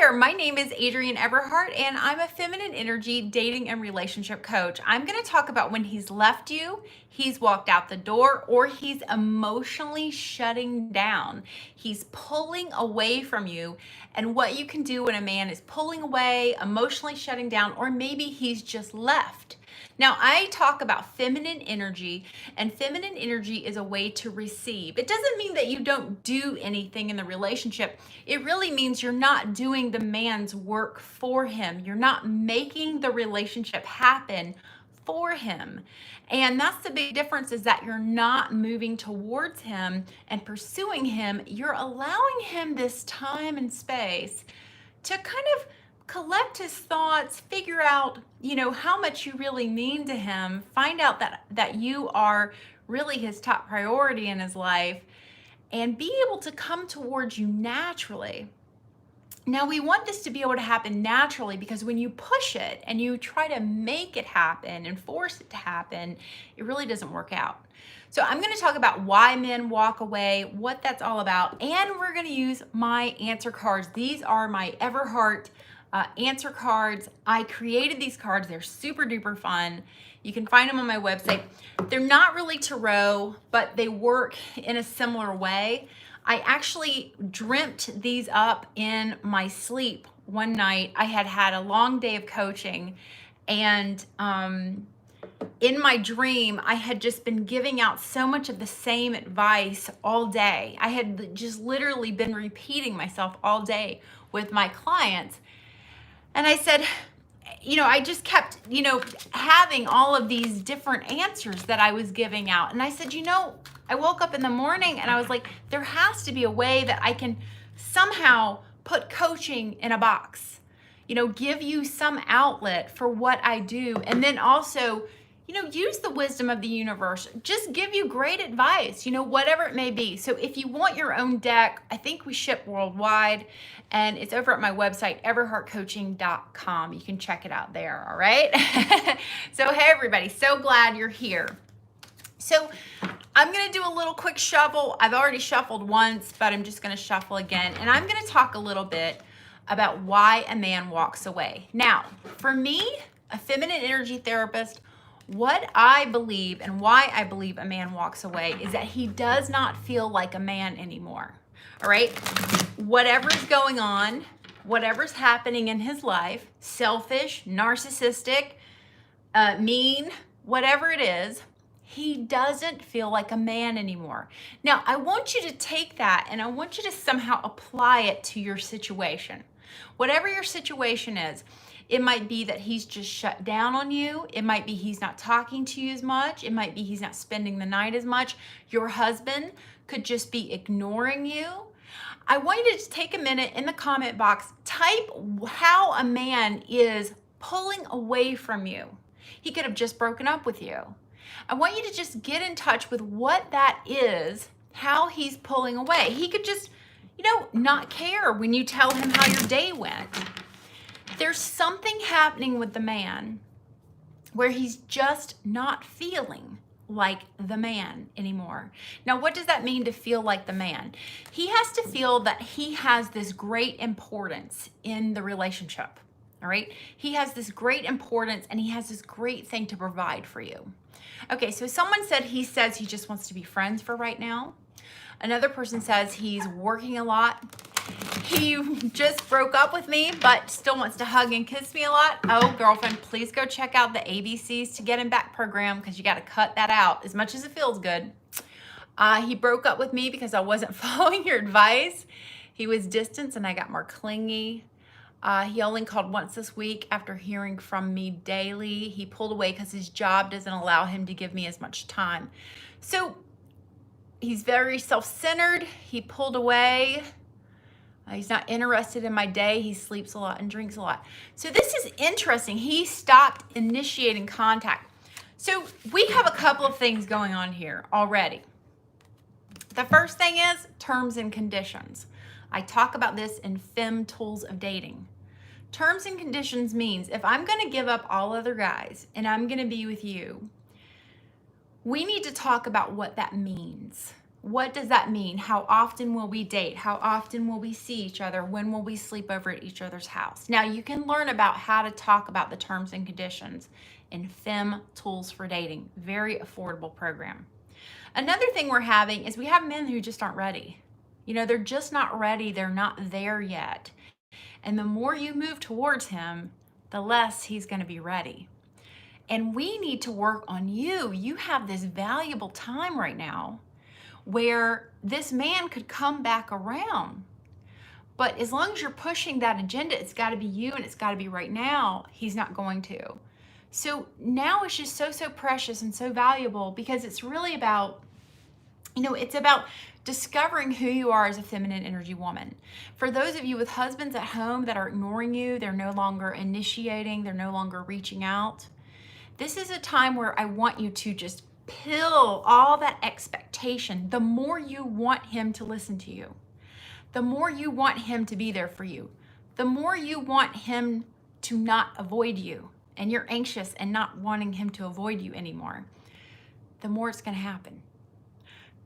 there, my name is Adrienne Everheart and I'm a feminine energy dating and relationship coach. I'm going to talk about when he's left you, he's walked out the door, or he's emotionally shutting down. He's pulling away from you, and what you can do when a man is pulling away, emotionally shutting down, or maybe he's just left. Now, I talk about feminine energy, and feminine energy is a way to receive. It doesn't mean that you don't do anything in the relationship. It really means you're not doing the man's work for him. You're not making the relationship happen for him. And that's the big difference, is that you're not moving towards him and pursuing him. You're allowing him this time and space to kind of collect his thoughts, figure out, how much you really mean to him, find out that you are really his top priority in his life, and be able to come towards you naturally. Now, we want this to be able to happen naturally, because when you push it and you try to make it happen and force it to happen, it really doesn't work out. So I'm going to talk about why men walk away, what that's all about, and we're going to use my answer cards. These are my Everheart answer cards. I created these cards. They're super duper fun. You can find them on my website. They're not really tarot, but they work in a similar way. I actually dreamt these up in my sleep one night. I had a long day of coaching, and in my dream, I had just been giving out so much of the same advice all day. I had just literally been repeating myself all day with my clients. And I said, I just kept, having all of these different answers that I was giving out. And I said, I woke up in the morning and I was like, there has to be a way that I can somehow put coaching in a box, give you some outlet for what I do. And then also, use the wisdom of the universe, just give you great advice, whatever it may be. So if you want your own deck, I think we ship worldwide, and it's over at my website, everheartcoaching.com. You can check it out there, all right? So, hey, everybody, so glad you're here. So I'm going to do a little quick shuffle. I've already shuffled once, but I'm just going to shuffle again, and I'm going to talk a little bit about why a man walks away. Now, for me, a feminine energy therapist, what I believe and why I believe a man walks away is that he does not feel like a man anymore. All right? Whatever's going on, whatever's happening in his life, selfish, narcissistic, mean, whatever it is, he doesn't feel like a man anymore. Now, I want you to take that and I want you to somehow apply it to your situation. Whatever your situation is, it might be that he's just shut down on you. It might be he's not talking to you as much. It might be he's not spending the night as much. Your husband could just be ignoring you. I want you to just take a minute in the comment box, type how a man is pulling away from you. He could have just broken up with you. I want you to just get in touch with what that is, how he's pulling away. He could just, not care when you tell him how your day went. There's something happening with the man where he's just not feeling like the man anymore. Now, what does that mean to feel like the man? He has to feel that he has this great importance in the relationship, all right? He has this great importance and he has this great thing to provide for you. Okay, so someone said he says he just wants to be friends for right now. Another person says he's working a lot. He just broke up with me, but still wants to hug and kiss me a lot. Oh, girlfriend, please go check out the ABCs to Get Him Back program, because you got to cut that out as much as it feels good. He broke up with me because I wasn't following your advice. He was distant and I got more clingy. He only called once this week after hearing from me daily. He pulled away because his job doesn't allow him to give me as much time. So he's very self-centered. He pulled away. He's not interested in my day. He sleeps a lot and drinks a lot. So this is interesting. He stopped initiating contact. So we have a couple of things going on here already. The first thing is terms and conditions. I talk about this in FEMM Tools of Dating. Terms and conditions means if I'm going to give up all other guys and I'm going to be with you, we need to talk about what that means. What does that mean? How often will we date? How often will we see each other? When will we sleep over at each other's house? Now, you can learn about how to talk about the terms and conditions in FEMM Tools for Dating. Very affordable program. Another thing we're having is we have men who just aren't ready. You know, they're just not ready. They're not there yet. And the more you move towards him, the less he's going to be ready. And we need to work on you. You have this valuable time right now where this man could come back around. But as long as you're pushing that agenda, it's got to be you and it's got to be right now, he's not going to. So now is just so precious and so valuable because it's really about, it's about discovering who you are as a feminine energy woman. For those of you with husbands at home that are ignoring you, they're no longer initiating, they're no longer reaching out, this is a time where I want you to just pill all that expectation. The more you want him to listen to you, the more you want him to be there for you, the more you want him to not avoid you, and you're anxious and not wanting him to avoid you anymore, the more it's going to happen.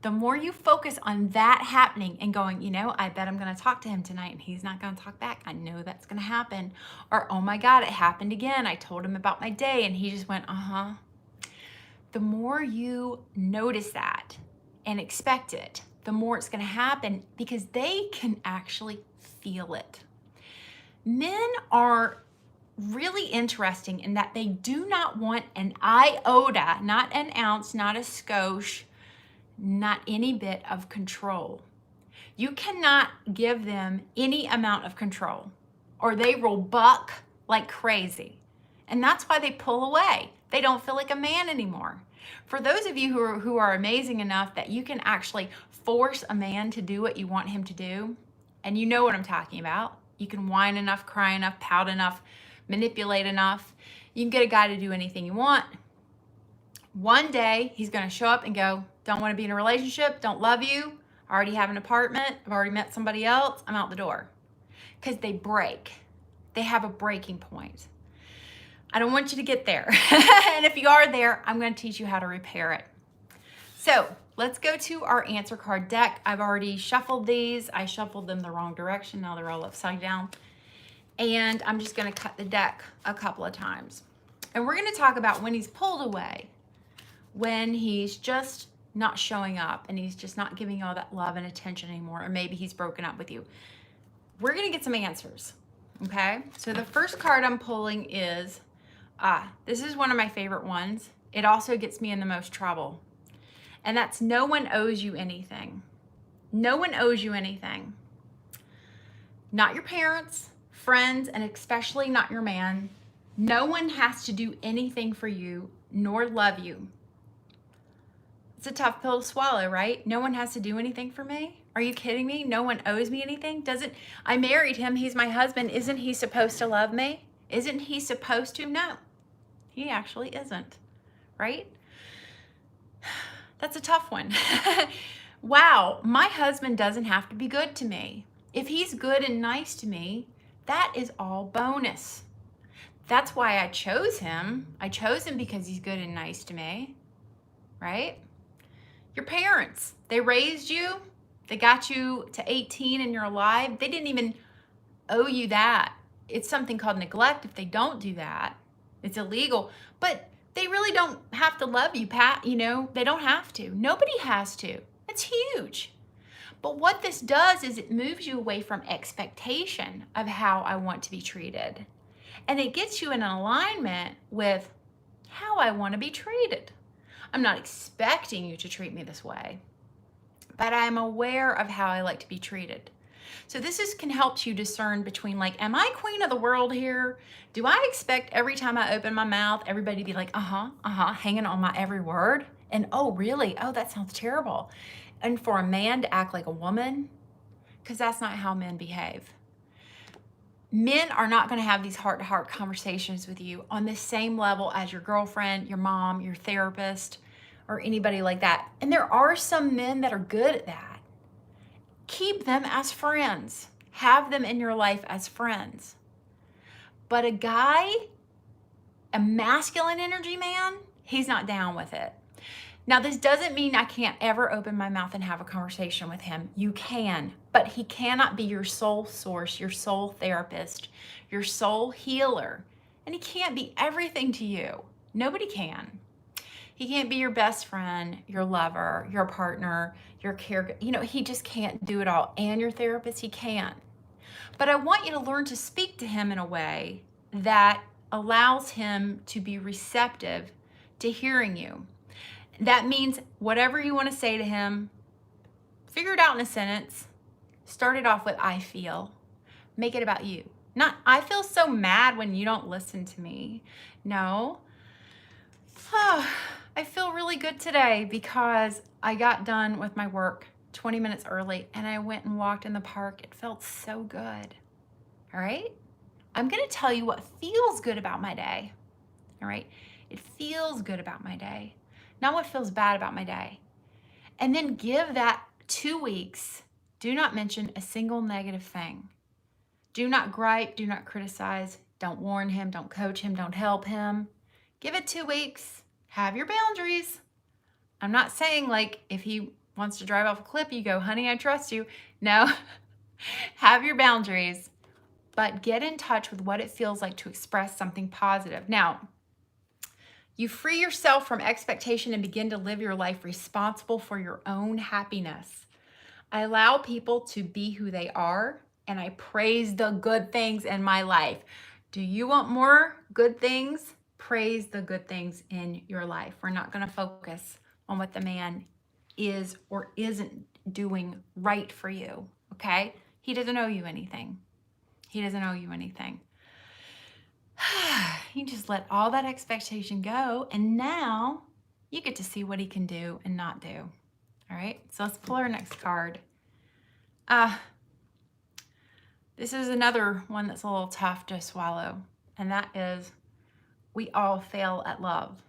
The more you focus on that happening and going, I bet I'm going to talk to him tonight and he's not going to talk back. I know that's going to happen. Or, oh my God, it happened again. I told him about my day and he just went, The more you notice that and expect it, the more it's going to happen because they can actually feel it. Men are really interesting in that they do not want an iota, not an ounce, not a skosh, not any bit of control. You cannot give them any amount of control or they will buck like crazy. And that's why they pull away. They don't feel like a man anymore. For those of you who are amazing enough that you can actually force a man to do what you want him to do, and you know what I'm talking about. You can whine enough, cry enough, pout enough, manipulate enough. You can get a guy to do anything you want. One day he's going to show up and go, don't want to be in a relationship, don't love you, I already have an apartment, I've already met somebody else, I'm out the door. Because they break. They have a breaking point. I don't want you to get there. And if you are there, I'm going to teach you how to repair it. So let's go to our answer card deck. I've already shuffled these. I shuffled them the wrong direction. Now they're all upside down. And I'm just going to cut the deck a couple of times. And we're going to talk about when he's pulled away, when he's just not showing up and he's just not giving you all that love and attention anymore, or maybe he's broken up with you. We're going to get some answers, okay? So the first card I'm pulling is, this is one of my favorite ones. It also gets me in the most trouble. And that's no one owes you anything. No one owes you anything. Not your parents, friends, and especially not your man. No one has to do anything for you, nor love you. It's a tough pill to swallow, right? No one has to do anything for me? Are you kidding me? No one owes me anything? I married him, he's my husband. Isn't he supposed to love me? Isn't he supposed to? No, he actually isn't, right? That's a tough one. Wow, my husband doesn't have to be good to me. If he's good and nice to me, that is all bonus. That's why I chose him. I chose him because he's good and nice to me, right? Your parents, they raised you, they got you to 18 and you're alive. They didn't even owe you that. It's something called neglect if they don't do that. It's illegal, but they really don't have to love you, Pat. They don't have to. Nobody has to. It's huge. But what this does is it moves you away from expectation of how I want to be treated. And it gets you in alignment with how I want to be treated. I'm not expecting you to treat me this way, but I'm aware of how I like to be treated. So this can help you discern between am I queen of the world here? Do I expect every time I open my mouth, everybody to be like, hanging on my every word? And oh, really? Oh, that sounds terrible. And for a man to act like a woman, because that's not how men behave. Men are not going to have these heart-to-heart conversations with you on the same level as your girlfriend, your mom, your therapist, or anybody like that. And there are some men that are good at that. Keep them as friends. Have them in your life as friends. But a guy, a masculine energy man, he's not down with it. Now, this doesn't mean I can't ever open my mouth and have a conversation with him. You can, but he cannot be your sole source, your sole therapist, your sole healer. And he can't be everything to you. Nobody can. He can't be your best friend, your lover, your partner, your caregiver. He just can't do it all. And your therapist, he can't. But I want you to learn to speak to him in a way that allows him to be receptive to hearing you. That means whatever you want to say to him, figure it out in a sentence. Start it off with I feel. Make it about you. Not I feel so mad when you don't listen to me. No. I feel really good today because I got done with my work 20 minutes early and I went and walked in the park. It felt so good. All right? I'm going to tell you what feels good about my day. All right? It feels good about my day. Not what feels bad about my day. And then give that 2 weeks. Do not mention a single negative thing. Do not gripe. Do not criticize. Don't warn him. Don't coach him. Don't help him. Give it 2 weeks. Have your boundaries. I'm not saying like if he wants to drive off a cliff, you go, honey, I trust you. No. Have your boundaries. But get in touch with what it feels like to express something positive. Now, you free yourself from expectation and begin to live your life responsible for your own happiness. I allow people to be who they are, and I praise the good things in my life. Do you want more good things? Praise the good things in your life. We're not going to focus on what the man is or isn't doing right for you, okay? He doesn't owe you anything. He doesn't owe you anything. You just let all that expectation go, and now you get to see what he can do and not do. All right, so let's pull our next card. This is another one that's a little tough to swallow, and that is we all fail at love.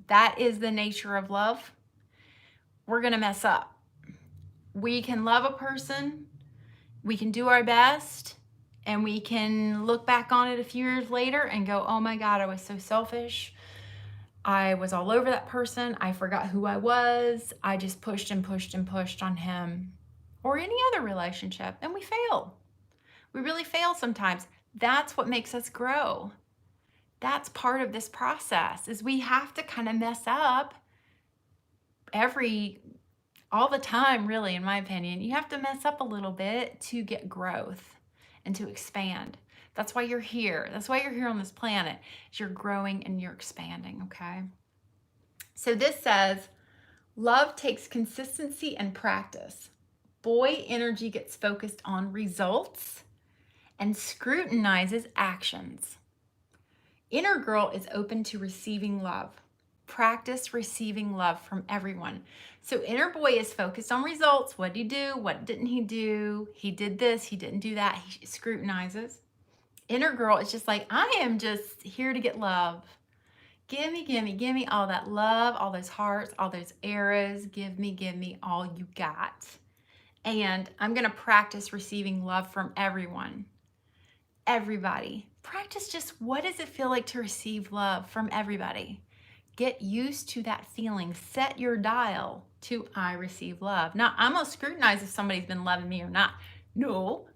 That is the nature of love. We're going to mess up. We can love a person, we can do our best, and we can look back on it a few years later and go, oh my God, I was so selfish. I was all over that person. I forgot who I was. I just pushed and pushed and pushed on him or any other relationship. And we fail. We really fail sometimes. That's what makes us grow. That's part of this process is we have to kind of mess up all the time, really, in my opinion. You have to mess up a little bit to get growth and to expand. That's why you're here. That's why you're here on this planet. Is you're growing and you're expanding, okay? So this says, love takes consistency and practice. Boy energy gets focused on results and scrutinizes actions. Inner girl is open to receiving love. Practice receiving love from everyone. So inner boy is focused on results. What did he do? What didn't he do? He did this. He didn't do that. He scrutinizes. Inner girl is just like, I am just here to get love. Give me all that love, all those hearts, all those arrows. Give me all you got. And I'm going to practice receiving love from everyone. Everybody. Practice just what does it feel like to receive love from everybody. Get used to that feeling. Set your dial to I receive love. Now, I'm going to scrutinize if somebody's been loving me or not. No,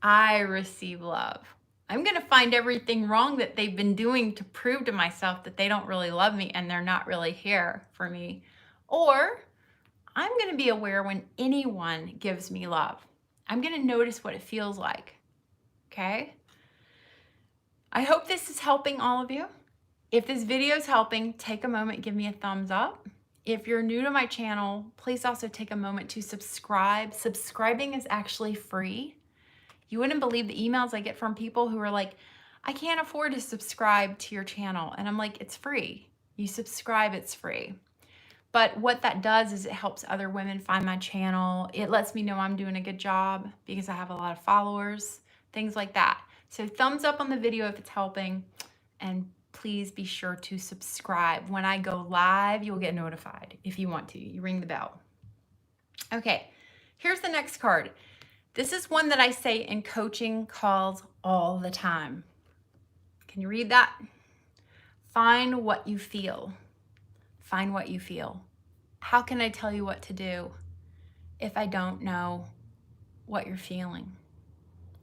I receive love. I'm going to find everything wrong that they've been doing to prove to myself that they don't really love me and they're not really here for me. Or I'm going to be aware when anyone gives me love. I'm going to notice what it feels like. Okay? I hope this is helping all of you. If this video is helping, take a moment, give me a thumbs up. If you're new to my channel, please also take a moment to subscribe. Subscribing is actually free. You wouldn't believe the emails I get from people who are like, I can't afford to subscribe to your channel. And I'm like, it's free. You subscribe, it's free. But what that does is it helps other women find my channel. It lets me know I'm doing a good job because I have a lot of followers, things like that. So thumbs up on the video if it's helping, and please be sure to subscribe. When I go live, you'll get notified if you want to. You ring the bell. Okay, here's the next card. This is one that I say in coaching calls all the time. Can you read that? Find what you feel. Find what you feel. How can I tell you what to do if I don't know what you're feeling?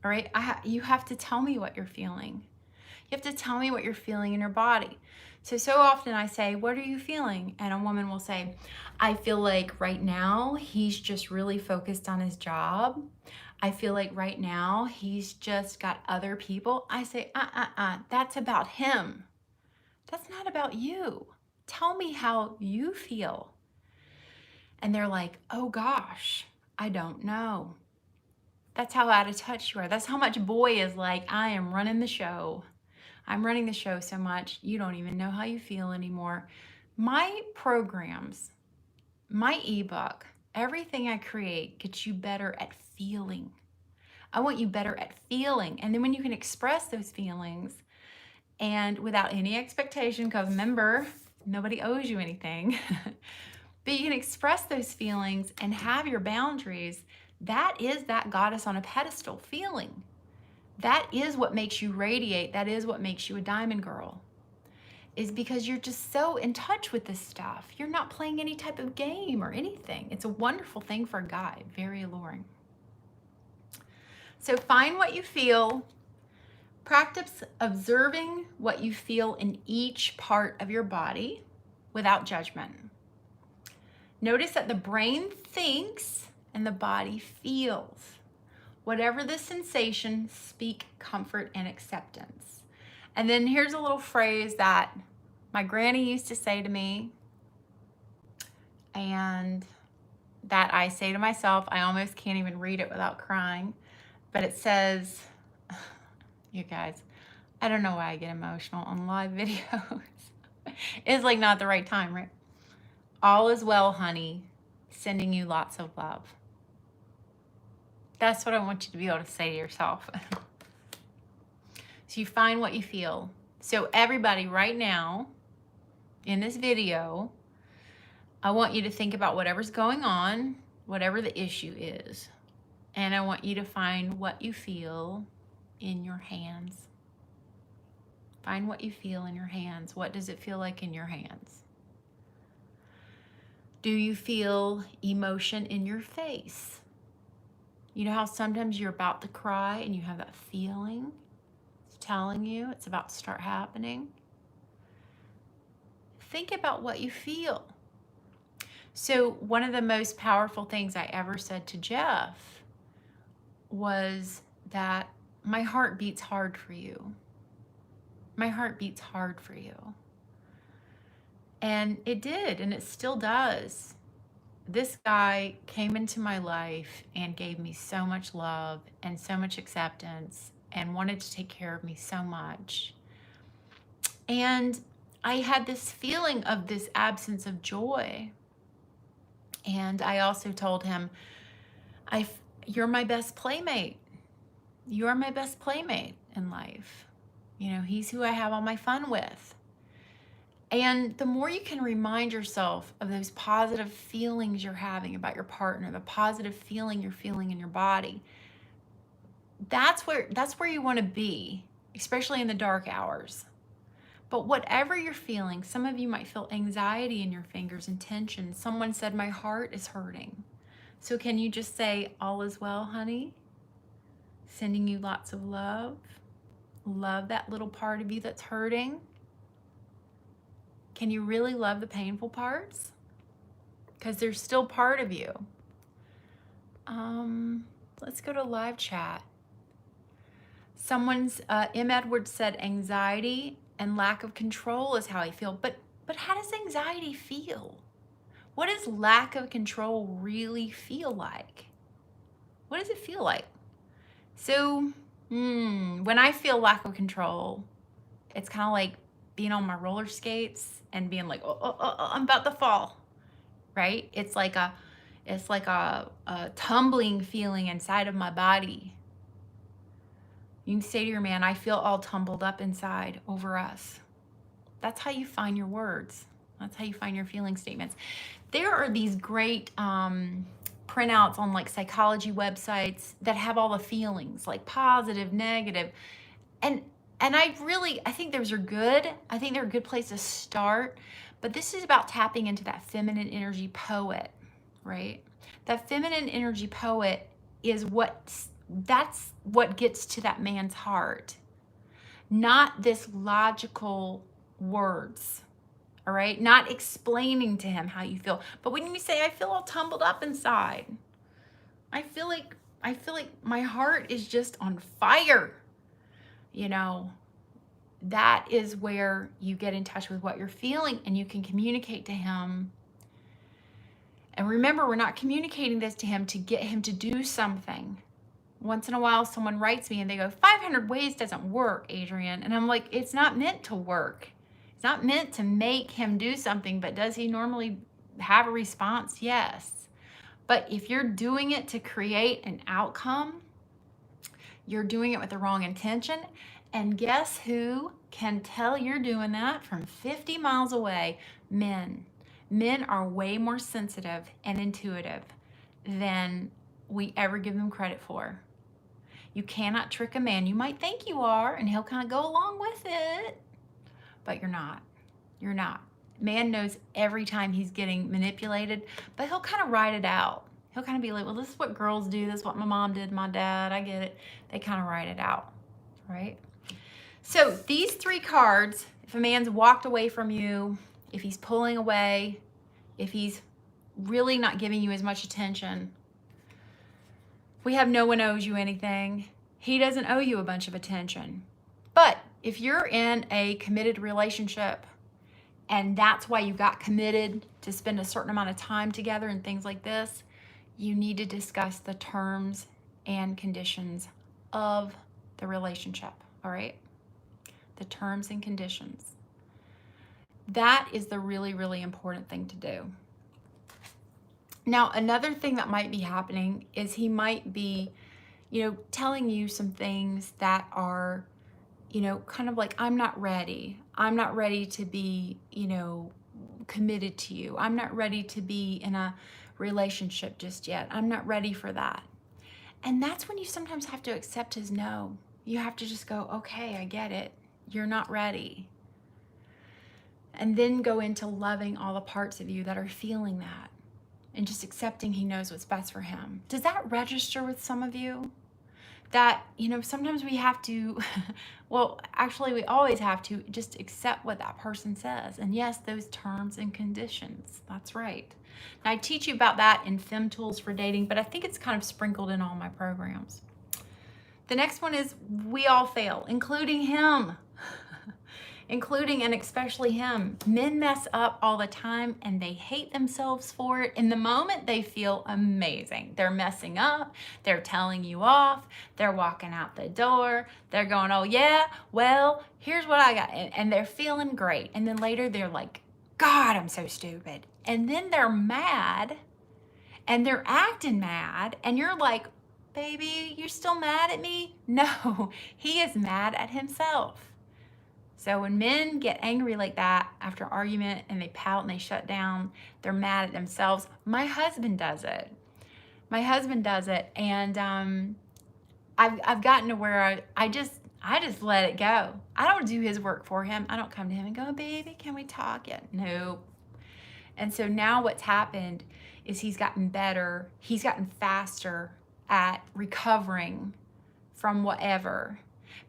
All right, you have to tell me what you're feeling. You have to tell me what you're feeling in your body. So often I say, what are you feeling? And a woman will say, I feel like right now he's just really focused on his job. I feel like right now he's just got other people. I say, that's about him. That's not about you. Tell me how you feel. And they're like, oh gosh, I don't know. That's how out of touch you are. That's how much boy is like, I am running the show. I'm running the show so much, you don't even know how you feel anymore. My programs, my ebook, everything I create gets you better at feeling. I want you better at feeling. And then when you can express those feelings and without any expectation, because remember, nobody owes you anything, but you can express those feelings and have your boundaries. That is that goddess on a pedestal feeling. That is what makes you radiate. That is what makes you a diamond girl, is because you're just so in touch with this stuff. You're not playing any type of game or anything. It's a wonderful thing for a guy, very alluring. So find what you feel. Practice observing what you feel in each part of your body without judgment. Notice that the brain thinks and the body feels. Whatever the sensation, speak comfort and acceptance. And then here's a little phrase that my granny used to say to me, and that I say to myself. I almost can't even read it without crying. But it says, you guys, I don't know why I get emotional on live videos. It's like not the right time, right? All is well, honey. Sending you lots of love. That's what I want you to be able to say to yourself. So you find what you feel. So everybody right now in this video, I want you to think about whatever's going on, whatever the issue is. And I want you to find what you feel in your hands. Find what you feel in your hands. What does it feel like in your hands? Do you feel emotion in your face? You know how sometimes you're about to cry and you have that feeling? It's telling you it's about to start happening. Think about what you feel. So one of the most powerful things I ever said to Jeff was that my heart beats hard for you. My heart beats hard for you. And it did, and it still does. This guy came into my life and gave me so much love and so much acceptance and wanted to take care of me so much. And I had this feeling of this absence of joy. And I also told him, you're my best playmate. You're my best playmate in life. You know, he's who I have all my fun with. And the more you can remind yourself of those positive feelings you're having about your partner, the positive feeling you're feeling in your body, that's where you want to be, especially in the dark hours. But whatever you're feeling, some of you might feel anxiety in your fingers and tension. Someone said, my heart is hurting. So can you just say, all is well, honey? Sending you lots of love. Love that little part of you that's hurting. Can you really love the painful parts? Because they're still part of you. Let's go to live chat. Someone's, M. Edwards said, anxiety and lack of control is how I feel. But how does anxiety feel? What does lack of control really feel like? What does it feel like? So when I feel lack of control, it's kind of like being on my roller skates and being like, oh, I'm about to fall, right? It's like a tumbling feeling inside of my body. You can say to your man, I feel all tumbled up inside over us. That's how you find your words. That's how you find your feeling statements. There are these great printouts on like psychology websites that have all the feelings, like positive, negative. And I think those are good. I think they're a good place to start. But this is about tapping into that feminine energy poet, right? That feminine energy poet is that's what gets to that man's heart, not this logical words, all right? Not explaining to him how you feel. But when you say, I feel all tumbled up inside, I feel like my heart is just on fire, you know, that is where you get in touch with what you're feeling and you can communicate to him. And remember, we're not communicating this to him to get him to do something. Once in a while, someone writes me and they go, 500 ways doesn't work, Adrienne. And I'm like, it's not meant to work. It's not meant to make him do something, but does he normally have a response? Yes. But if you're doing it to create an outcome, you're doing it with the wrong intention. And guess who can tell you're doing that from 50 miles away? Men. Men are way more sensitive and intuitive than we ever give them credit for. You cannot trick a man. You might think you are, and he'll kind of go along with it, but you're not. You're not. Man knows every time he's getting manipulated, but he'll kind of ride it out. He'll kind of be like, well, this is what girls do. This is what my mom did, my dad. I get it. They kind of ride it out, right? So these 3 cards, if a man's walked away from you, if he's pulling away, if he's really not giving you as much attention, we have no one owes you anything. He doesn't owe you a bunch of attention. But if you're in a committed relationship and that's why you got committed to spend a certain amount of time together and things like this, you need to discuss the terms and conditions of the relationship, all right? The terms and conditions. That is the really, really important thing to do. Now, another thing that might be happening is he might be, telling you some things that are, kind of like, I'm not ready. I'm not ready to be, committed to you. I'm not ready to be in a relationship just yet. I'm not ready for that. And that's when you sometimes have to accept his no. You have to just go, okay, I get it. You're not ready. And then go into loving all the parts of you that are feeling that and just accepting he knows what's best for him. Does that register with some of you? That, sometimes we have to, well, actually we always have to just accept what that person says. And yes, those terms and conditions, that's right. Now I teach you about that in FEMM Tools for Dating, but I think it's kind of sprinkled in all my programs. The next one is we all fail, including him. Including and especially him. Men mess up all the time and they hate themselves for it. In the moment, they feel amazing. They're messing up. They're telling you off. They're walking out the door. They're going, oh yeah, well, here's what I got. And they're feeling great. And then later they're like, God, I'm so stupid. And then they're mad and they're acting mad. And you're like, baby, you're still mad at me? No, he is mad at himself. So when men get angry like that after argument and they pout and they shut down, they're mad at themselves. My husband does it. And I've gotten to where I just let it go. I don't do his work for him. I don't come to him and go, baby, can we talk yet? No. And so now what's happened is he's gotten better. He's gotten faster at recovering from whatever.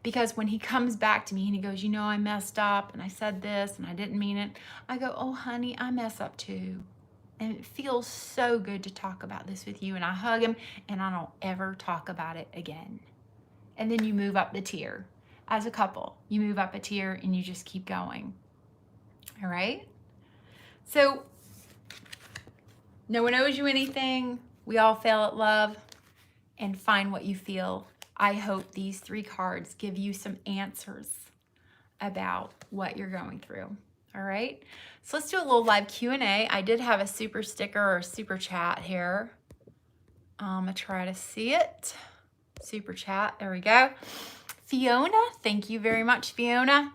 Because when he comes back to me and he goes, I messed up and I said this and I didn't mean it. I go, oh, honey, I mess up too. And it feels so good to talk about this with you. And I hug him and I don't ever talk about it again. And then you move up the tier. As a couple, you move up a tier and you just keep going. All right? So no one owes you anything. We all fail at love. And find what you feel. I hope these 3 cards give you some answers about what you're going through. All right. So let's do a little live Q&A. I did have a super sticker or a super chat here. I'm going to try to see it. Super chat. There we go. Fiona, thank you very much, Fiona.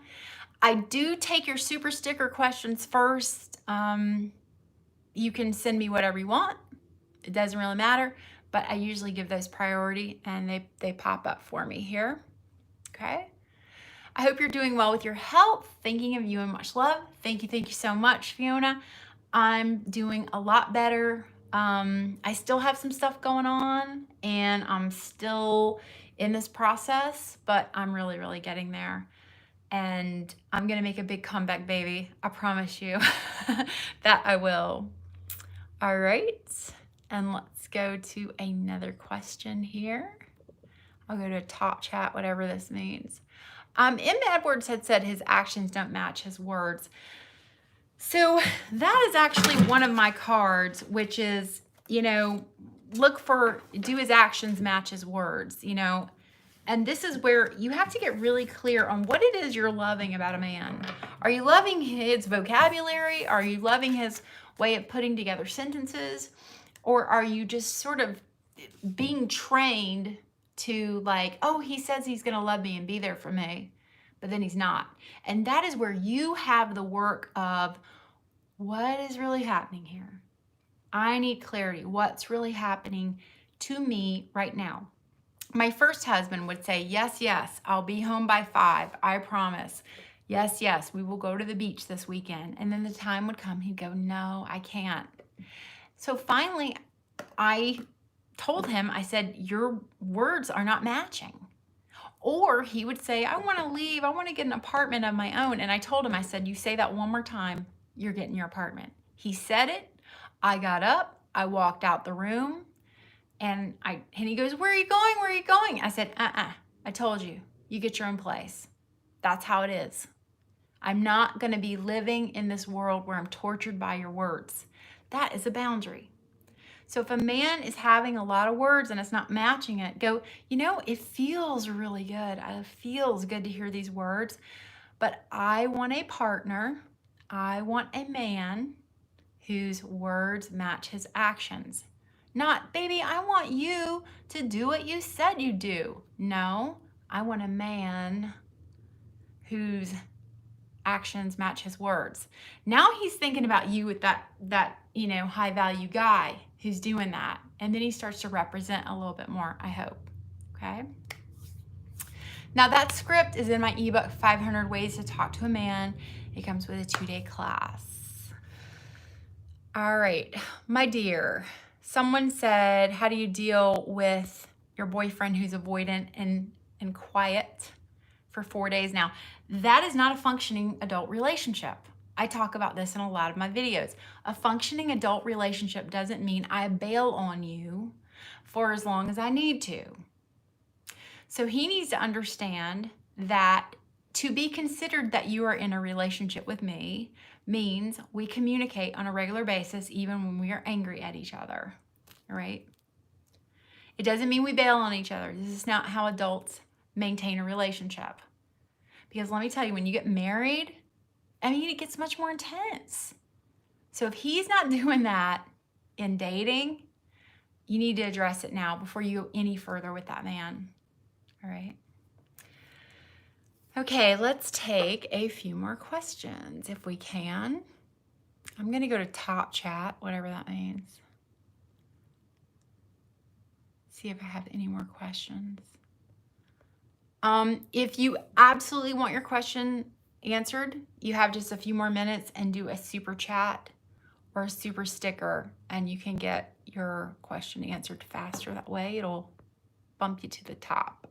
I do take your super sticker questions first. You can send me whatever you want. It doesn't really matter. But I usually give those priority and they pop up for me here. Okay. I hope you're doing well with your health. Thinking of you and much love. Thank you so much, Fiona. I'm doing a lot better. I still have some stuff going on and I'm still in this process, but I'm really getting there. And I'm gonna make a big comeback, baby. I promise you that I will. All right, and let's go to another question here. I'll go to top chat, whatever this means. M. Edwards had said his actions don't match his words. So that is actually one of my cards, which is, do his actions match his words, And this is where you have to get really clear on what it is you're loving about a man. Are you loving his vocabulary? Are you loving his way of putting together sentences? Or are you just sort of being trained to like, oh, he says he's going to love me and be there for me, but then he's not. And that is where you have the work of what is really happening here. I need clarity. What's really happening to me right now? My first husband would say, yes, I'll be home by 5. I promise. Yes, we will go to the beach this weekend. And then the time would come, he'd go, no, I can't. So finally, I told him, I said, your words are not matching. Or he would say, I want to leave. I want to get an apartment of my own. And I told him, I said, you say that one more time, you're getting your apartment. He said it. I got up. I walked out the room. And he goes, where are you going? Where are you going? I said, I told you, you get your own place. That's how it is. I'm not going to be living in this world where I'm tortured by your words. That is a boundary. So if a man is having a lot of words and it's not matching it, go, it feels really good. It feels good to hear these words, but I want a partner. I want a man whose words match his actions. Not, baby, I want you to do what you said you do. No, I want a man whose actions match his words. Now he's thinking about you with that high value guy who's doing that. And then he starts to represent a little bit more, I hope. Okay. Now that script is in my ebook, 500 Ways to Talk to a Man. It comes with a 2-day class. All right, my dear, someone said, how do you deal with your boyfriend who's avoidant and quiet for 4 days now? That is not a functioning adult relationship. I talk about this in a lot of my videos. A functioning adult relationship doesn't mean I bail on you for as long as I need to. So he needs to understand that to be considered that you are in a relationship with me means we communicate on a regular basis even when we are angry at each other, all right? It doesn't mean we bail on each other. This is not how adults maintain a relationship. Because let me tell you, when you get married, it gets much more intense. So if he's not doing that in dating, you need to address it now before you go any further with that man. All right. Okay, let's take a few more questions if we can. I'm going to go to top chat, whatever that means. See if I have any more questions. If you absolutely want your question answered, you have just a few more minutes and do a super chat or a super sticker and you can get your question answered faster. That way it'll bump you to the top.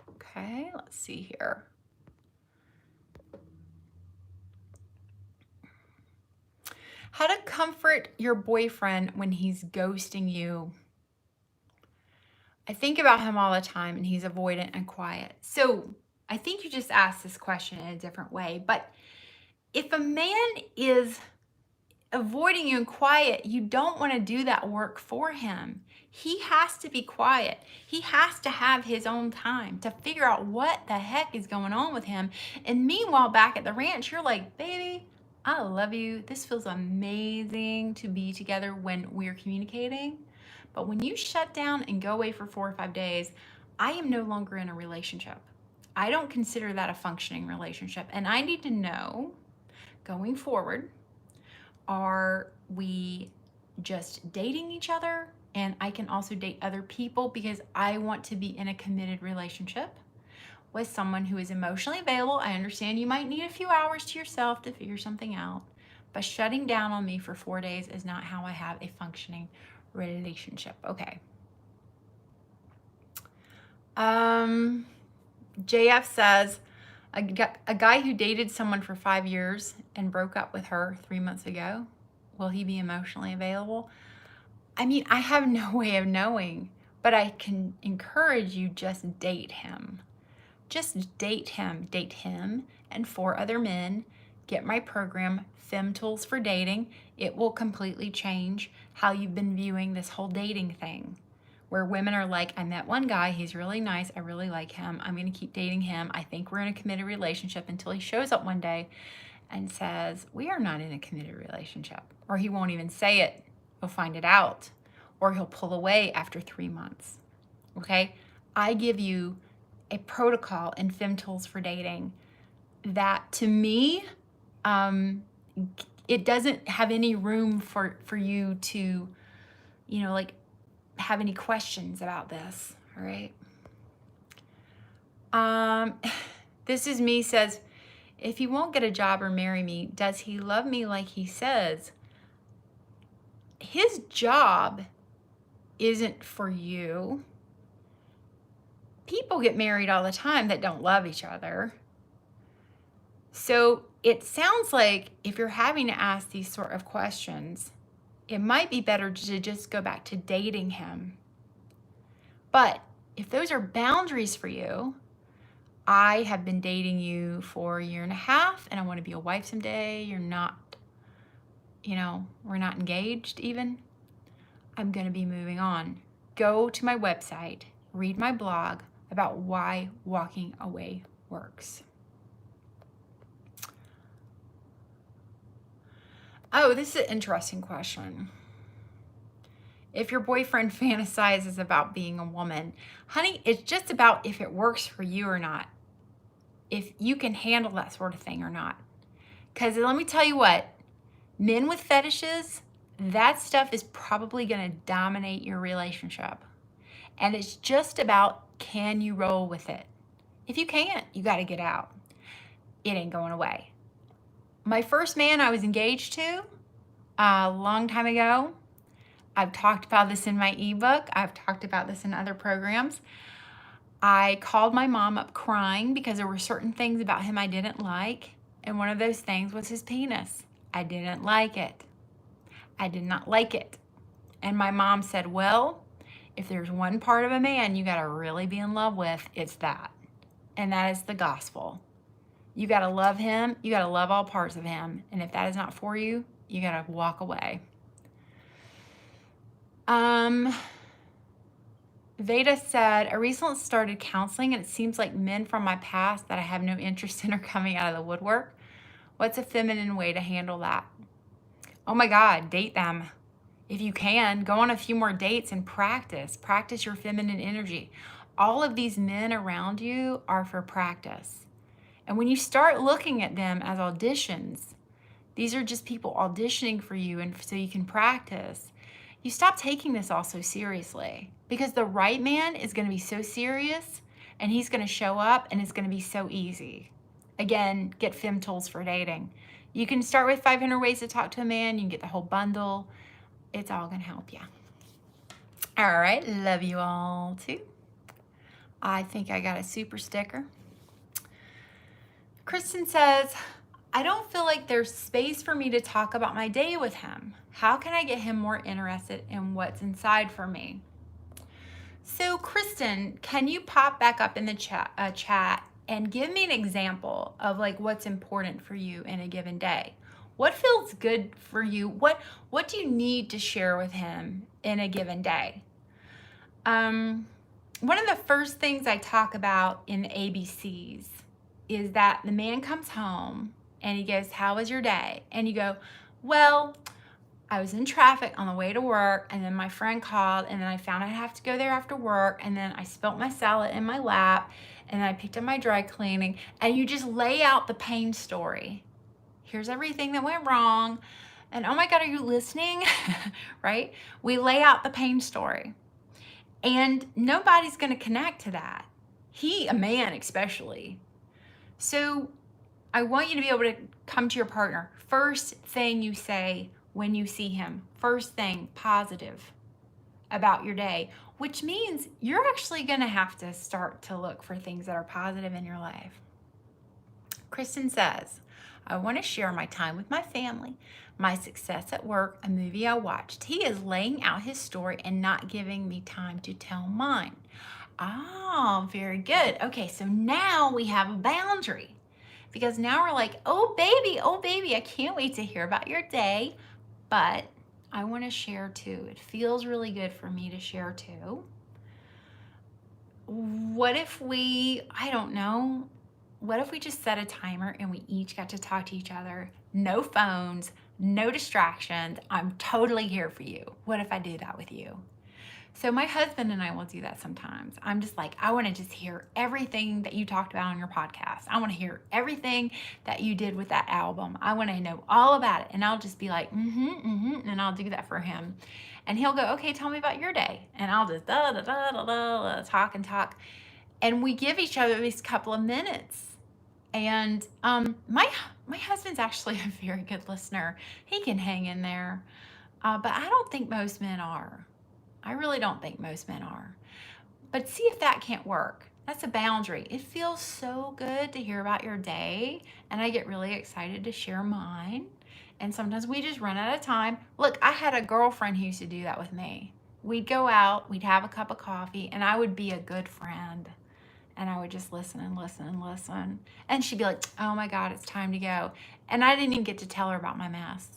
Okay, let's see here. How to comfort your boyfriend when he's ghosting you. I think about him all the time and he's avoidant and quiet. So I think you just asked this question in a different way, but if a man is avoiding you and quiet, you don't want to do that work for him. He has to be quiet. He has to have his own time to figure out what the heck is going on with him. And meanwhile, back at the ranch, you're like, baby, I love you. This feels amazing to be together when we're communicating. But when you shut down and go away for 4 or 5 days, I am no longer in a relationship. I don't consider that a functioning relationship. And I need to know, going forward, are we just dating each other? And I can also date other people because I want to be in a committed relationship. with someone who is emotionally available. I understand you might need a few hours to yourself to figure something out, but shutting down on me for 4 days is not how I have a functioning relationship. Okay. JF says, a guy who dated someone for 5 years and broke up with her 3 months ago, will he be emotionally available? I mean, I have no way of knowing, but I can encourage you, just date him. Just date him and 4 other men. Get my program, FEMM Tools for Dating. It will completely change how you've been viewing this whole dating thing, where women are like, I met one guy, he's really nice, I really like him, I'm gonna keep dating him, I think we're in a committed relationship, until he shows up one day and says, we are not in a committed relationship. Or he won't even say it, he'll find it out. Or he'll pull away after 3 months, okay? I give you a protocol in FEMM Tools for Dating that, to me, it doesn't have any room for you to, like, have any questions about this, all right? This is me says, if he won't get a job or marry me, does he love me like he says? His job isn't for you. People get married all the time that don't love each other. So it sounds like if you're having to ask these sort of questions, it might be better to just go back to dating him. But if those are boundaries for you, I have been dating you for 1.5 years and I want to be a wife someday. You're not, we're not engaged even. I'm going to be moving on. Go to my website, read my blog about why walking away works. Oh, this is an interesting question. If your boyfriend fantasizes about being a woman, honey, it's just about if it works for you or not. If you can handle that sort of thing or not. Because let me tell you what, men with fetishes, that stuff is probably going to dominate your relationship. And it's just about, can you roll with it? If you can't, you got to get out. It ain't going away. My first man I was engaged to a long time ago, I've talked about this in my ebook. I've talked about this in other programs. I called my mom up crying because there were certain things about him I didn't like. And one of those things was his penis. I didn't like it. I did not like it. And my mom said, well, if there's one part of a man you got to really be in love with, it's that. And that is the gospel. You got to love him. You got to love all parts of him. And if that is not for you, you got to walk away. Veda said, I recently started counseling and it seems like men from my past that I have no interest in are coming out of the woodwork. What's a feminine way to handle that? Oh my God, date them. If you can, go on a few more dates and practice. Practice your feminine energy. All of these men around you are for practice. And when you start looking at them as auditions, these are just people auditioning for you and so you can practice. You stop taking this all so seriously, because the right man is going to be so serious and he's going to show up and it's going to be so easy. Again, get FEMM Tools for Dating. You can start with 500 ways to talk to a man. You can get the whole bundle. It's all going to help you. All right. Love you all too. I think I got a super sticker. Kristen says, I don't feel like there's space for me to talk about my day with him. How can I get him more interested in what's inside for me? So Kristen, can you pop back up in the chat and give me an example of like what's important for you in a given day? What feels good for you? What do you need to share with him in a given day? One of the first things I talk about in the ABCs is that the man comes home and he goes, how was your day? And you go, well, I was in traffic on the way to work, and then my friend called, and then I found I'd have to go there after work, and then I spilt my salad in my lap, and then I picked up my dry cleaning, and you just lay out the pain story. Here's everything that went wrong, and oh my God, are you listening? Right? We lay out the pain story, and nobody's gonna connect to that. a man especially. So I want you to be able to come to your partner. First thing you say when you see him, first thing positive about your day, which means you're actually going to have to start to look for things that are positive in your life. Kristen says, I want to share my time with my family, my success at work, a movie I watched. He is laying out his story and not giving me time to tell mine. Oh, very good. Okay, so now we have a boundary because now we're like, oh baby, I can't wait to hear about your day, but I want to share too. It feels really good for me to share too. What if I don't know, what if we just set a timer and we each got to talk to each other? No phones, no distractions. I'm totally here for you. What if I do that with you? So my husband and I will do that sometimes. I'm just like, I want to just hear everything that you talked about on your podcast. I want to hear everything that you did with that album. I want to know all about it. And I'll just be like, and I'll do that for him. And he'll go, okay, tell me about your day. And I'll just talk and talk. And we give each other these couple of minutes. And my husband's actually a very good listener. He can hang in there. But I don't think most men are. I really don't think most men are. But see if that can't work. That's a boundary. It feels so good to hear about your day, and I get really excited to share mine. And sometimes we just run out of time. Look, I had a girlfriend who used to do that with me. We'd go out, we'd have a cup of coffee, and I would be a good friend. And I would just listen and listen and listen. And she'd be like, oh my God, it's time to go. And I didn't even get to tell her about my mess.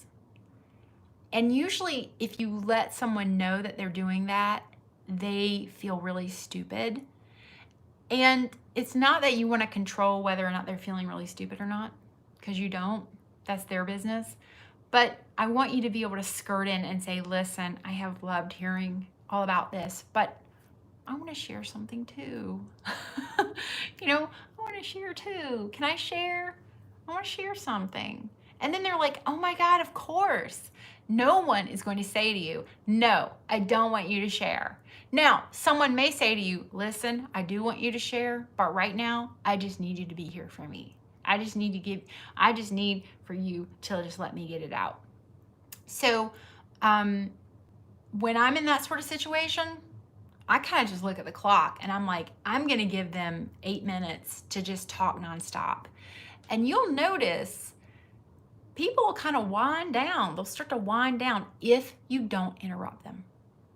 And usually if you let someone know that they're doing that, they feel really stupid. And it's not that you want to control whether or not they're feeling really stupid or not, because you don't. That's their business. But I want you to be able to skirt in and say, listen, I have loved hearing all about this, but I want to share something too. I want to share too. Can I share? I want to share something. And then they're like, oh my God, of course. No one is going to say to you, no, I don't want you to share. Now, someone may say to you, listen, I do want you to share, but right now, I just need you to be here for me. I just need for you to just let me get it out. So, when I'm in that sort of situation, I kind of just look at the clock and I'm like, I'm going to give them 8 minutes to just talk nonstop. And you'll notice people will kind of wind down. They'll start to wind down if you don't interrupt them.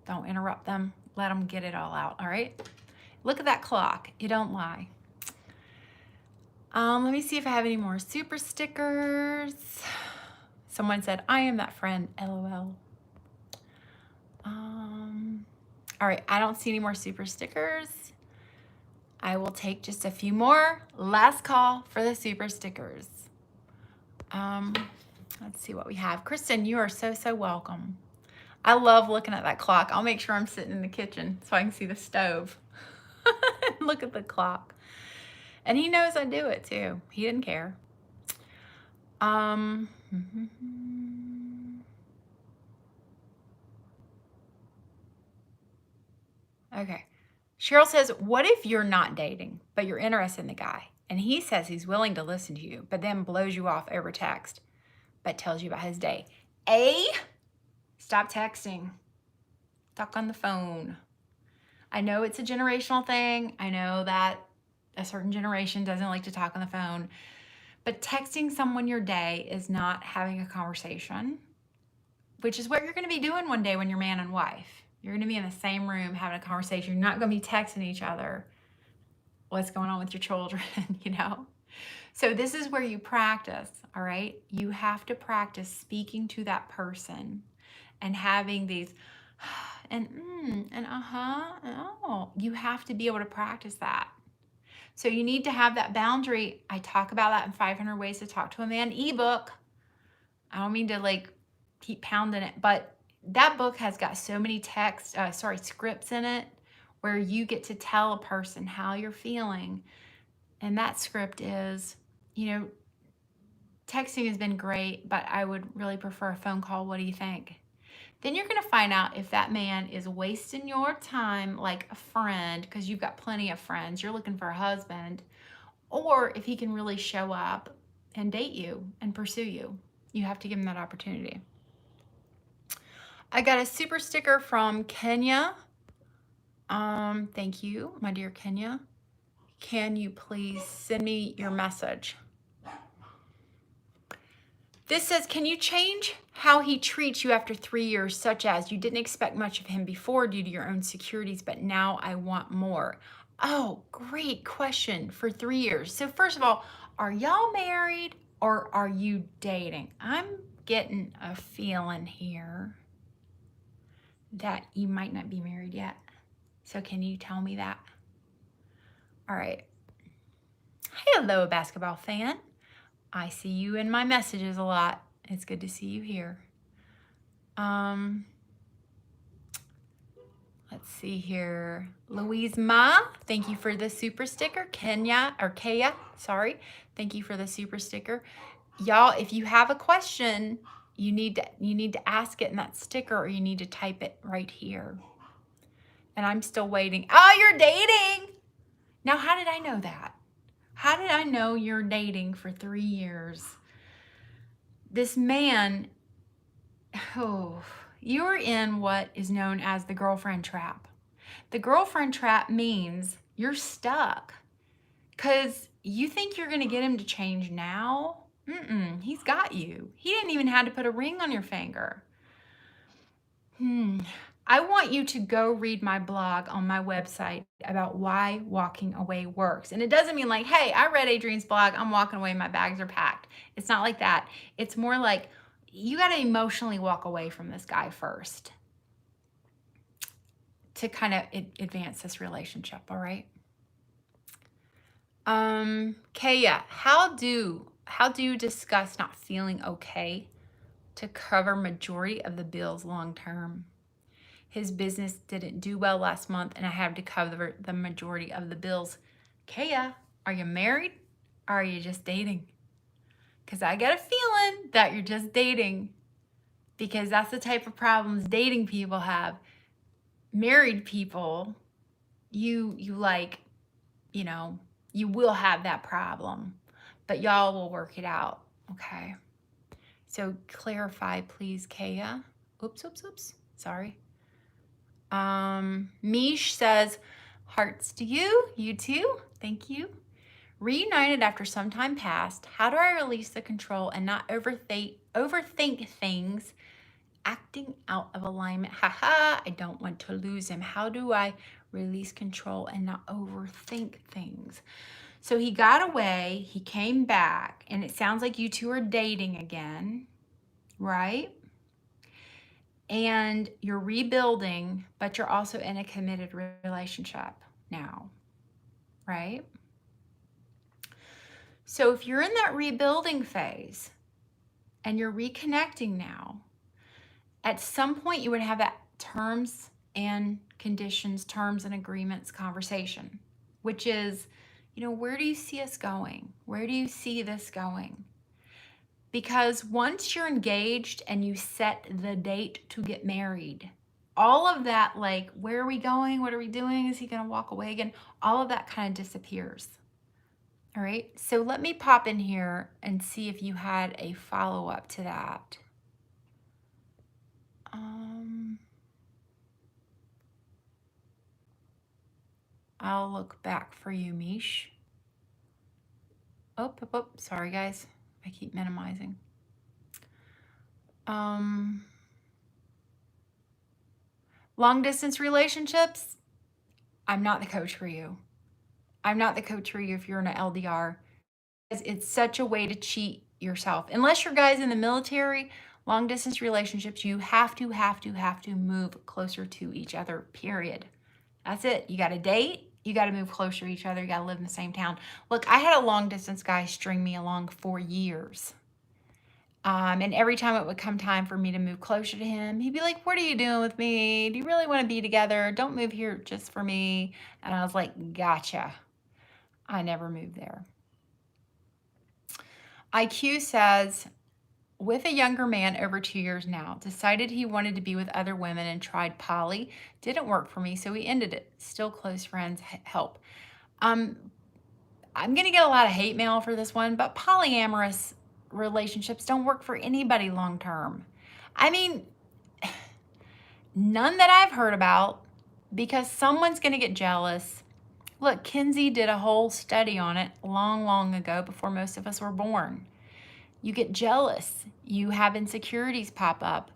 Don't interrupt them. Let them get it all out. All right. Look at that clock. It don't lie. Let me see if I have any more super stickers. Someone said, I am that friend. LOL. All right. I don't see any more super stickers. I will take just a few more. Last call for the super stickers. Let's see what we have. Kristen, you are so welcome. I love looking at that clock. I'll make sure I'm sitting in the kitchen so I can see the stove. Look at the clock. And he knows I do it too. He didn't care. Okay. Cheryl says, what if you're not dating, but you're interested in the guy, and he says he's willing to listen to you, but then blows you off over text, but tells you about his day? Stop texting. Talk on the phone. I know it's a generational thing. I know that a certain generation doesn't like to talk on the phone, but texting someone your day is not having a conversation, which is what you're going to be doing one day when you're man and wife. You're going to be in the same room having a conversation. You're not going to be texting each other what's going on with your children, So this is where you practice, all right? You have to practice speaking to that person and having these and you have to be able to practice that. So you need to have that boundary. I talk about that in 500 Ways to Talk to a Man ebook. I don't mean to keep pounding it, but that book has got so many scripts in it where you get to tell a person how you're feeling. And that script is, texting has been great, but I would really prefer a phone call. What do you think? Then you're going to find out if that man is wasting your time like a friend, because you've got plenty of friends. You're looking for a husband. Or if he can really show up and date you and pursue you. You have to give him that opportunity. I got a super sticker from Kenya. Thank you, my dear Kenya. Can you please send me your message? This says, can you change how he treats you after 3 years, such as you didn't expect much of him before due to your own insecurities, but now I want more? Oh, great question for 3 years. So first of all, are y'all married or are you dating? I'm getting a feeling here that you might not be married yet. So can you tell me that? All right. Hello, basketball fan. I see you in my messages a lot. It's good to see you here. Let's see here. Louise Ma, thank you for the super sticker. Kaya, sorry. Thank you for the super sticker. Y'all, if you have a question, you need to ask it in that sticker, or you need to type it right here. And I'm still waiting. Oh, you're dating. Now, how did I know that? How did I know you're dating for 3 years? This man, oh, you're in what is known as the girlfriend trap. The girlfriend trap means you're stuck because you think you're going to get him to change now. He's got you. He didn't even have to put a ring on your finger. I want you to go read my blog on my website about why walking away works. And it doesn't mean like, hey, I read Adrienne's blog, I'm walking away, my bags are packed. It's not like that. It's more like you got to emotionally walk away from this guy first to kind of advance this relationship, all right? Kaya, how do you discuss not feeling okay to cover majority of the bills long term? His business didn't do well last month, and I have to cover the majority of the bills. Kaya, are you married or are you just dating? Because I get a feeling that you're just dating, because that's the type of problems dating people have. Married people, you will have that problem, but y'all will work it out, okay? So clarify, please, Kaya. Oops, sorry. Mish says, hearts to you. You too. Thank you. Reunited after some time passed, how do I release the control and not overthink things, acting out of alignment? Haha, I don't want to lose him. How do I release control and not overthink things? So he got away, he came back, and it sounds like you two are dating again, right? And you're rebuilding, but you're also in a committed relationship now, right? So if you're in that rebuilding phase and you're reconnecting now, at some point you would have that terms and conditions, terms and agreements conversation, which is, where do you see us going? Where do you see this going? Because once you're engaged and you set the date to get married, all of that, like, where are we going? What are we doing? Is he going to walk away again? All of that kind of disappears. All right. So let me pop in here and see if you had a follow-up to that. I'll look back for you, Mish. Oh, sorry, guys. I keep minimizing. Long distance relationships, I'm not the coach for you. I'm not the coach for you if you're in an LDR. It's such a way to cheat yourself. Unless you're guys in the military, long distance relationships, you have to move closer to each other, period. That's it. You got to date. You got to move closer to each other. You got to live in the same town. Look, I had a long distance guy string me along for years. And every time it would come time for me to move closer to him, he'd be like, what are you doing with me? Do you really want to be together? Don't move here just for me. And I was like, gotcha. I never moved there. IQ says, with a younger man over 2 years now. Decided he wanted to be with other women and tried poly. Didn't work for me, so we ended it. Still close friends. Help. Um, I'm going to get a lot of hate mail for this one, but polyamorous relationships don't work for anybody long term. I mean, none that I've heard about, because someone's going to get jealous. Look, Kinsey did a whole study on it long, long ago before most of us were born. You get jealous. You have insecurities pop up.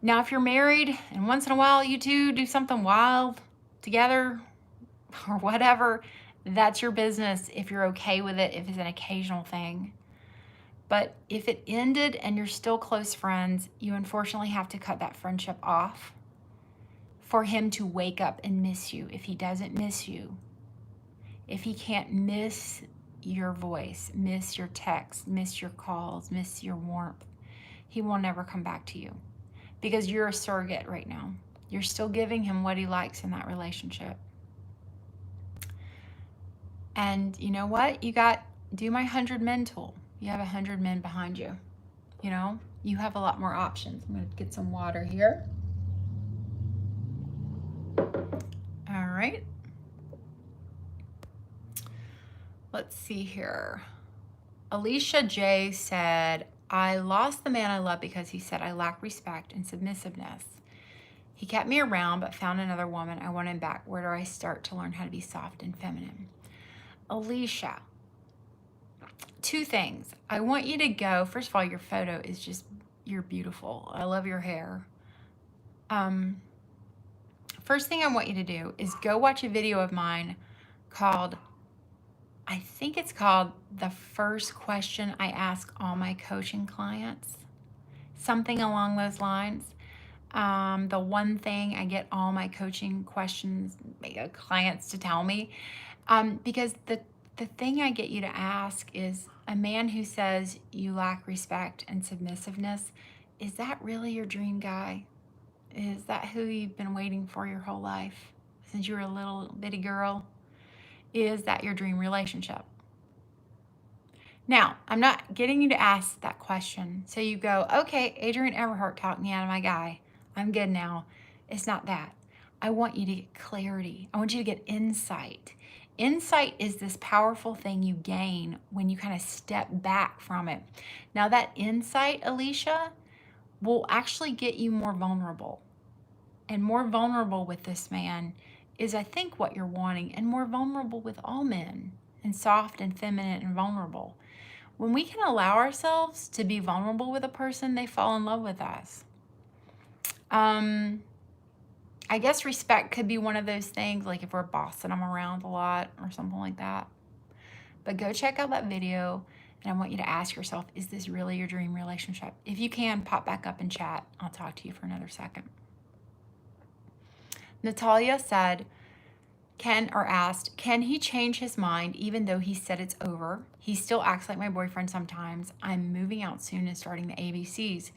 Now, if you're married and once in a while you two do something wild together or whatever, that's your business if you're okay with it, if it's an occasional thing. But if it ended and you're still close friends, you unfortunately have to cut that friendship off for him to wake up and miss you. If he doesn't miss you, if he can't miss your voice, miss your texts, miss your calls, miss your warmth, he will never come back to you because you're a surrogate right now. You're still giving him what he likes in that relationship. And you know what? You got, do my 100 men tool. You have 100 men behind you. You know, you have a lot more options. I'm going to get some water here. All right. Let's see here. Alicia J said, I lost the man I love because he said I lack respect and submissiveness. He kept me around but found another woman. I want him back. Where do I start to learn how to be soft and feminine? Alicia, two things. I want you to go, first of all, your photo is just, you're beautiful. I love your hair. First thing I want you to do is go watch a video of mine called, I think it's called The First Question I Ask All My Coaching Clients. Something along those lines. The one thing I get all my coaching questions, clients to tell me. Because the thing I get you to ask is, a man who says you lack respect and submissiveness, is that really your dream guy? Is that who you've been waiting for your whole life since you were a little bitty girl? Is that your dream relationship? Now, I'm not getting you to ask that question. So you go, okay, Adrienne Everheart talked me out of my guy. I'm good now. It's not that. I want you to get clarity. I want you to get insight. Insight is this powerful thing you gain when you kind of step back from it. Now that insight, Alicia, will actually get you more vulnerable. And more vulnerable with this man is, I think, what you're wanting, and more vulnerable with all men, and soft and feminine and vulnerable. When we can allow ourselves to be vulnerable with a person, they fall in love with us. I guess respect could be one of those things, like if we're bossing them around a lot or something like that. But go check out that video, and I want you to ask yourself, is this really your dream relationship? If you can, pop back up and chat. I'll talk to you for another second. Natalia said, asked, can he change his mind even though he said it's over? He still acts like my boyfriend sometimes. I'm moving out soon and starting the ABCs.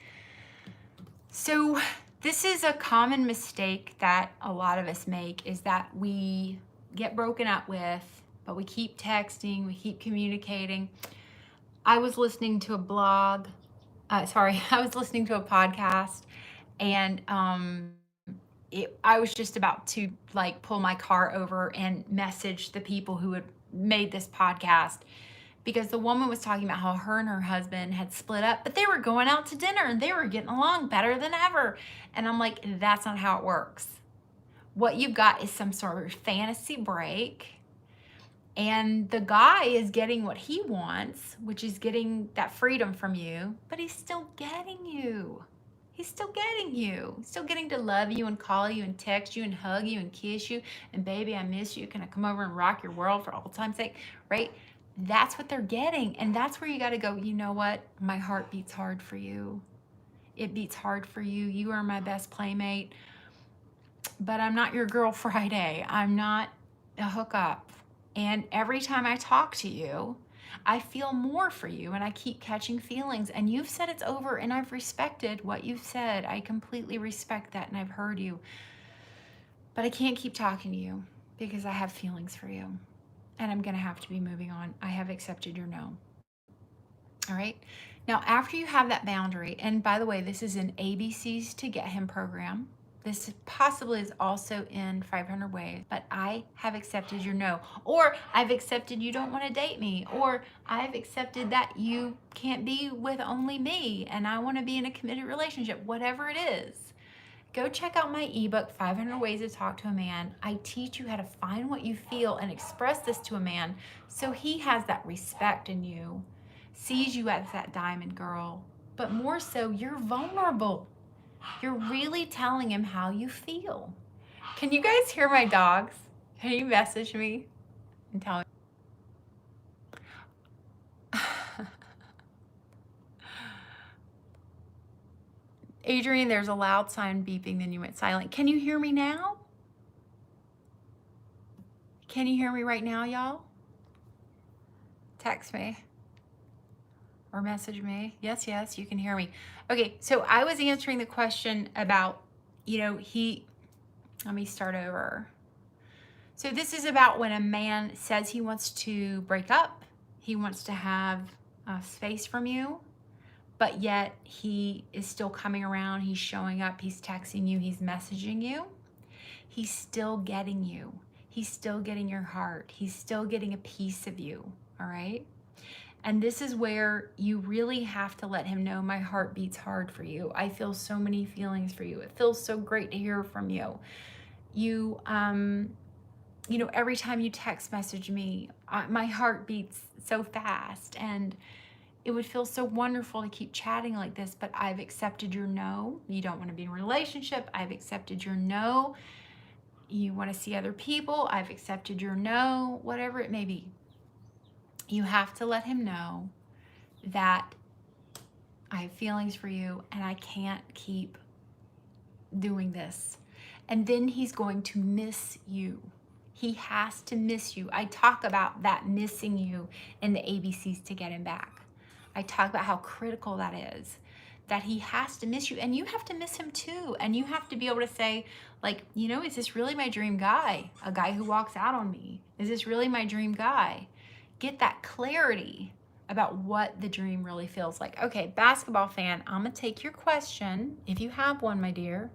So this is a common mistake that a lot of us make, is that we get broken up with, but we keep texting, we keep communicating. I was listening to a podcast, and I was just about to pull my car over and message the people who had made this podcast, because the woman was talking about how her and her husband had split up, but they were going out to dinner and they were getting along better than ever. And I'm like, that's not how it works. What you've got is some sort of fantasy break, and the guy is getting what he wants, which is getting that freedom from you, but he's still getting you. He's still getting you. He's still getting to love you and call you and text you and hug you and kiss you and baby, I miss you. Can I come over and rock your world for old time's sake? Right? That's what they're getting. And that's where you got to go, you know what? My heart beats hard for you. It beats hard for you. You are my best playmate. But I'm not your girl Friday. I'm not a hookup. And every time I talk to you, I feel more for you, and I keep catching feelings. And you've said it's over, and I've respected what you've said. I completely respect that, and I've heard you. But I can't keep talking to you because I have feelings for you, and I'm going to have to be moving on. I have accepted your no. All right. Now, after you have that boundary, and by the way, this is an ABCs to Get Him program. This possibly is also in 500 Ways, but I have accepted your no. Or I've accepted you don't want to date me. Or I've accepted that you can't be with only me and I want to be in a committed relationship, whatever it is. Go check out my ebook, 500 Ways to Talk to a Man. I teach you how to find what you feel and express this to a man so he has that respect in you, sees you as that diamond girl, but more so, you're vulnerable. You're really telling him how you feel. Can you guys hear my dogs? Can you message me and tell me? Adrienne, there's a loud sound beeping, then you went silent. Can you hear me now? Can you hear me right now, y'all? Text me or message me. Yes, yes, you can hear me. Okay, so I was answering the question about, let me start over. So this is about when a man says he wants to break up, he wants to have space from you, but yet he is still coming around, he's showing up, he's texting you, he's messaging you. He's still getting you. He's still getting your heart. He's still getting a piece of you, all right? And this is where you really have to let him know, my heart beats hard for you. I feel so many feelings for you. It feels so great to hear from you. You, every time you text message me, my heart beats so fast, and it would feel so wonderful to keep chatting like this, but I've accepted your no. You don't want to be in a relationship. I've accepted your no. You want to see other people. I've accepted your no, whatever it may be. You have to let him know that I have feelings for you and I can't keep doing this. And then he's going to miss you. He has to miss you. I talk about that missing you in the ABCs to Get Him Back. I talk about how critical that is, that he has to miss you and you have to miss him too. And you have to be able to say, like, is this really my dream guy? A guy who walks out on me? Is this really my dream guy? Get that clarity about what the dream really feels like. Okay, basketball fan, I'm gonna take your question if you have one, my dear.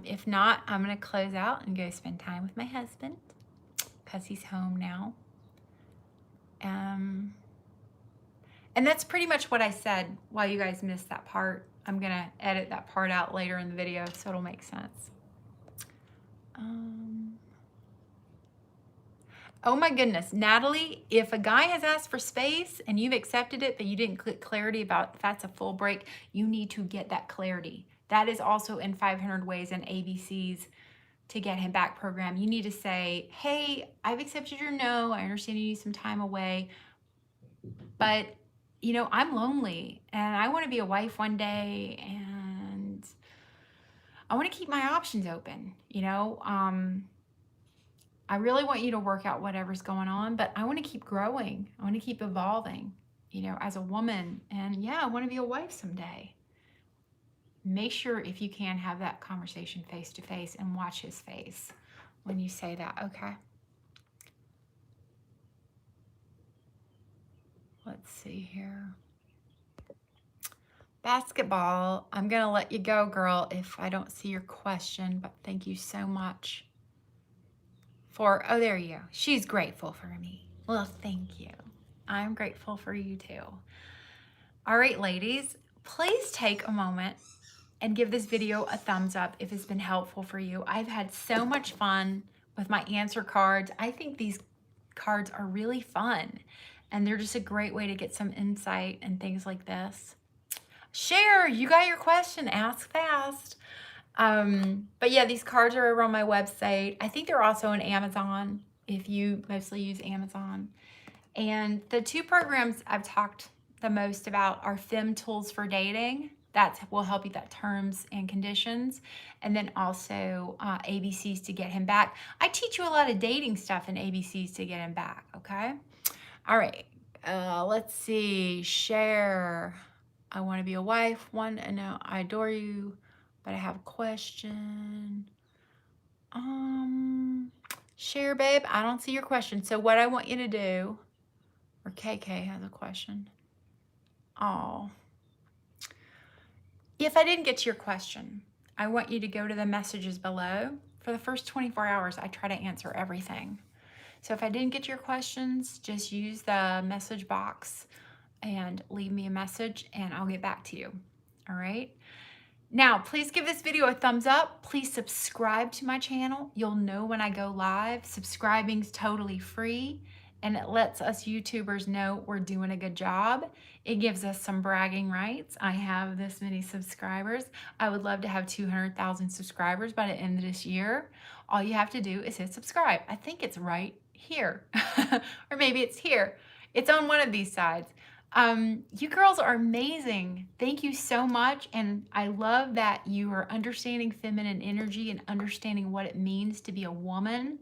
If not, I'm gonna close out and go spend time with my husband because he's home now. And that's pretty much what I said while you guys missed that part. I'm gonna edit that part out later in the video so it'll make sense. Oh my goodness, Natalie, if a guy has asked for space and you've accepted it, but you didn't click clarity about if that's a full break, you need to get that clarity. That is also in 500 Ways and ABCs to Get Him Back program. You need to say, hey, I've accepted your no. I understand you need some time away, but I'm lonely and I want to be a wife one day and I want to keep my options open. I really want you to work out whatever's going on, but I want to keep growing. I want to keep evolving, as a woman. And yeah, I want to be a wife someday. Make sure, if you can, have that conversation face to face and watch his face when you say that, okay? Let's see here. Basketball, I'm going to let you go, girl, if I don't see your question, but thank you so much for, oh, there you go. She's grateful for me. Well, thank you. I'm grateful for you too. All right, ladies, please take a moment and give this video a thumbs up if it's been helpful for you. I've had so much fun with my answer cards. I think these cards are really fun and they're just a great way to get some insight and things like this. Share, you got your question, ask fast. But yeah, these cards are over on my website. I think they're also on Amazon if you mostly use Amazon. And the two programs I've talked the most about are FEMM Tools for Dating. That will help you, that terms and conditions. And then also ABCs to Get Him Back. I teach you a lot of dating stuff in ABCs to Get Him Back, okay? All right, let's see, share. I want to be a wife. One, and no, I adore you, but I have a question. Share, babe, I don't see your question. So what I want you to do, or KK has a question. Oh. If I didn't get to your question, I want you to go to the messages below. For the first 24 hours, I try to answer everything. So if I didn't get to your questions, just use the message box and leave me a message and I'll get back to you. All right. Now, please give this video a thumbs up. Please subscribe to my channel. You'll know when I go live. Subscribing's totally free and it lets us YouTubers know we're doing a good job. It gives us some bragging rights. I have this many subscribers. I would love to have 200,000 subscribers by the end of this year. All you have to do is hit subscribe. I think it's right here, or maybe it's here. It's on one of these sides. You girls are amazing. Thank you so much. And I love that you are understanding feminine energy and understanding what it means to be a woman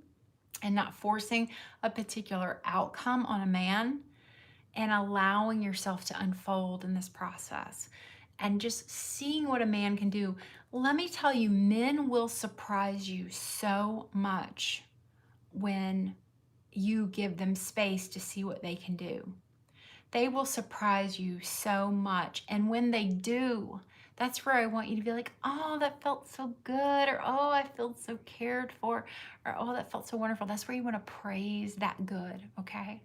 and not forcing a particular outcome on a man and allowing yourself to unfold in this process and just seeing what a man can do. Let me tell you, men will surprise you so much when you give them space to see what they can do. They will surprise you so much. And when they do, that's where I want you to be like, oh, that felt so good, or oh, I feel so cared for, or oh, that felt so wonderful. That's where you want to praise that good, okay?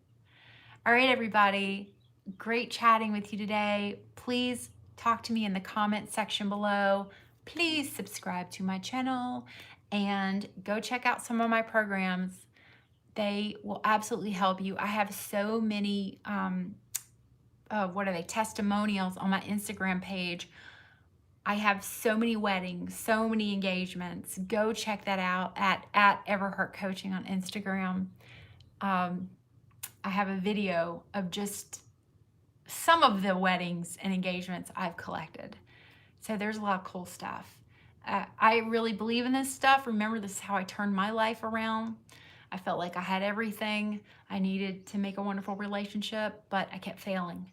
All right, everybody, great chatting with you today. Please talk to me in the comment section below. Please subscribe to my channel and go check out some of my programs. They will absolutely help you. I have so many testimonials on my Instagram page. I have so many weddings, so many engagements. Go check that out at Everheart Coaching on Instagram. I have a video of just some of the weddings and engagements I've collected. So there's a lot of cool stuff. I really believe in this stuff. Remember, this is how I turned my life around. I felt like I had everything I needed to make a wonderful relationship, but I kept failing.